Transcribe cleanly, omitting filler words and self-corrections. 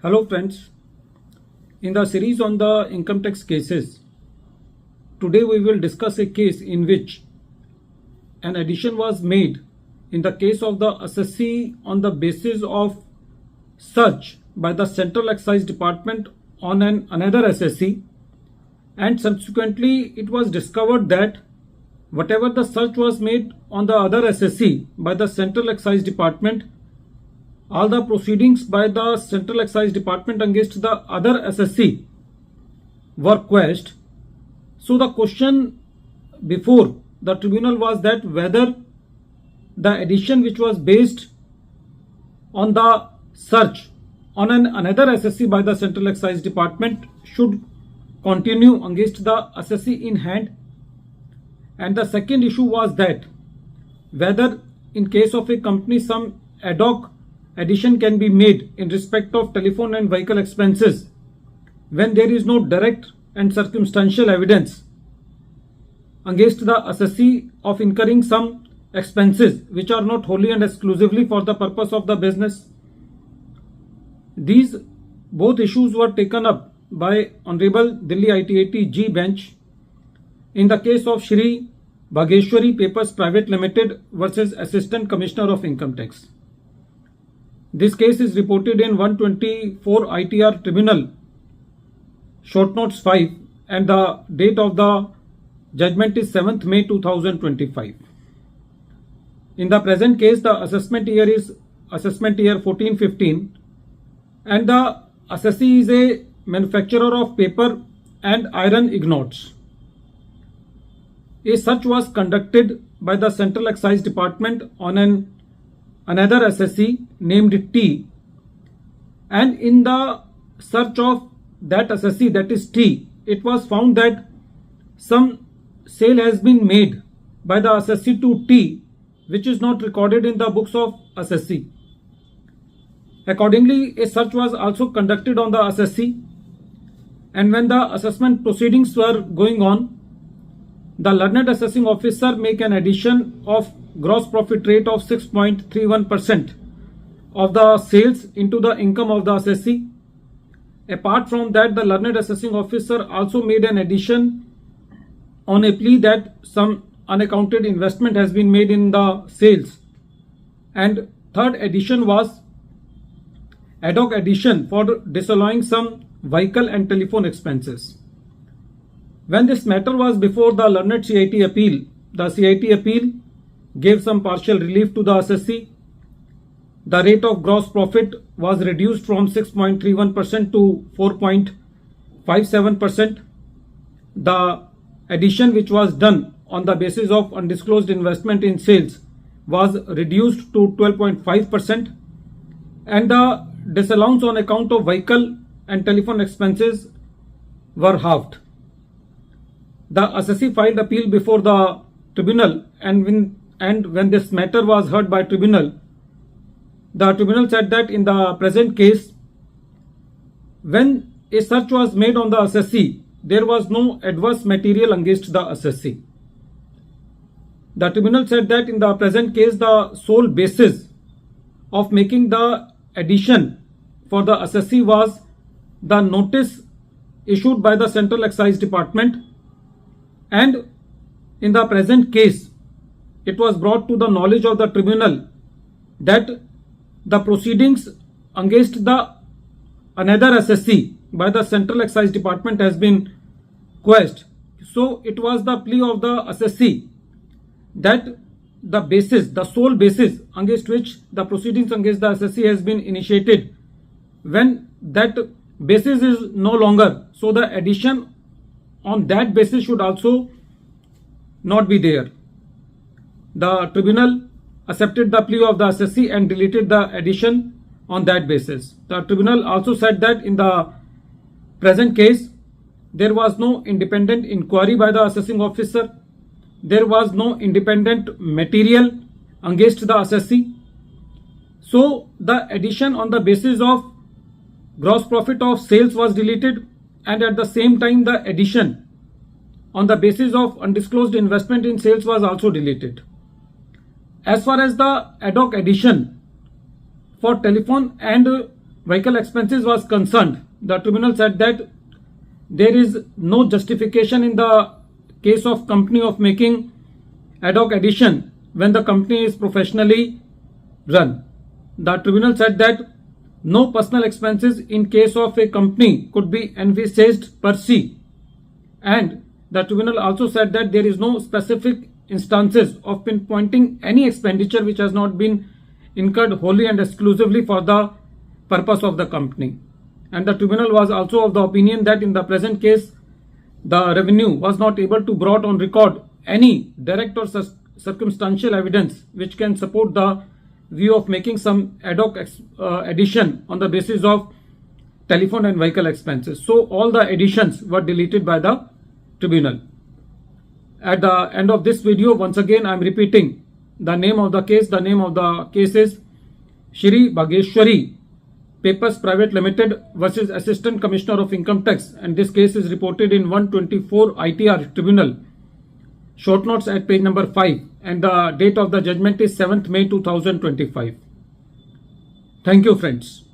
Hello friends, in the series on the income tax cases, today we will discuss a case in which an addition was made in the case of the assessee on the basis of search by the Central Excise Department on another assessee, and subsequently it was discovered that whatever the search was made on the other assessee by the Central Excise Department, all the proceedings by the Central Excise Department against the other assessee were quashed. So the question before the tribunal was that whether the addition which was based on the search on another assessee by the Central Excise Department should continue against the assessee in hand. And the second issue was that whether in case of a company some ad hoc addition can be made in respect of telephone and vehicle expenses when there is no direct and circumstantial evidence against the assessee of incurring some expenses which are not wholly and exclusively for the purpose of the business. These both issues were taken up by Honorable Delhi ITAT G bench in the case of Shri Bhageshwari Papers Private Limited versus Assistant Commissioner of Income Tax. This case is reported in 124 ITR Tribunal, Short Notes 5, and the date of the judgment is 7th May 2025. In the present case, the assessment year is assessment year 14-15, and the assessee is a manufacturer of paper and iron ingots. A search was conducted by the Central Excise Department on another assessee named T, and in the search of that assessee, that is T, it was found that some sale has been made by the assessee to T which is not recorded in the books of assessee. Accordingly, a search was also conducted on the assessee, and when the assessment proceedings were going on, the learned assessing officer make an addition of gross profit rate of 6.31% of the sales into the income of the assessee. Apart from that, the learned assessing officer also made an addition on a plea that some unaccounted investment has been made in the sales. And third addition was ad hoc addition for disallowing some vehicle and telephone expenses. When this matter was before the learned CIT appeal, the CIT appeal gave some partial relief to the assessee. The rate of gross profit was reduced from 6.31% to 4.57%. The addition which was done on the basis of undisclosed investment in sales was reduced to 12.5%, and the disallowance on account of vehicle and telephone expenses were halved. The assessee filed appeal before the tribunal, and when this matter was heard by tribunal, the tribunal said that in the present case, when a search was made on the assessee, there was no adverse material against the assessee. The tribunal said that in the present case, the sole basis of making the addition for the assessee was the notice issued by the Central Excise Department, and in the present case, it was brought to the knowledge of the tribunal that the proceedings against the another assessee by the Central Excise Department has been quashed. So it was the plea of the assessee that the basis, the sole basis against which the proceedings against the assessee has been initiated, when that basis is no longer, so the addition on that basis should also not be there. The tribunal accepted the plea of the assessee and deleted the addition on that basis. The tribunal also said that in the present case, there was no independent inquiry by the assessing officer. There was no independent material against the assessee. So the addition on the basis of gross profit of sales was deleted, and at the same time the addition on the basis of undisclosed investment in sales was also deleted. As far as the ad hoc addition for telephone and vehicle expenses was concerned, the tribunal said that there is no justification in the case of company of making ad hoc addition when the company is professionally run. The tribunal said that no personal expenses in case of a company could be envisaged per se, and the tribunal also said that there is no specific instances of pinpointing any expenditure which has not been incurred wholly and exclusively for the purpose of the company. And the tribunal was also of the opinion that in the present case, the revenue was not able to brought on record any direct or circumstantial evidence which can support the view of making some ad hoc addition on the basis of telephone and vehicle expenses. So all the additions were deleted by the tribunal. At the end of this video, once again I am repeating the name of the case. The name of the case is Shri Bhageshwari Papers Private Limited versus Assistant Commissioner of Income Tax, and this case is reported in 124 ITR Tribunal, short notes at page number 5, and the date of the judgment is 7th May 2025. Thank you, friends.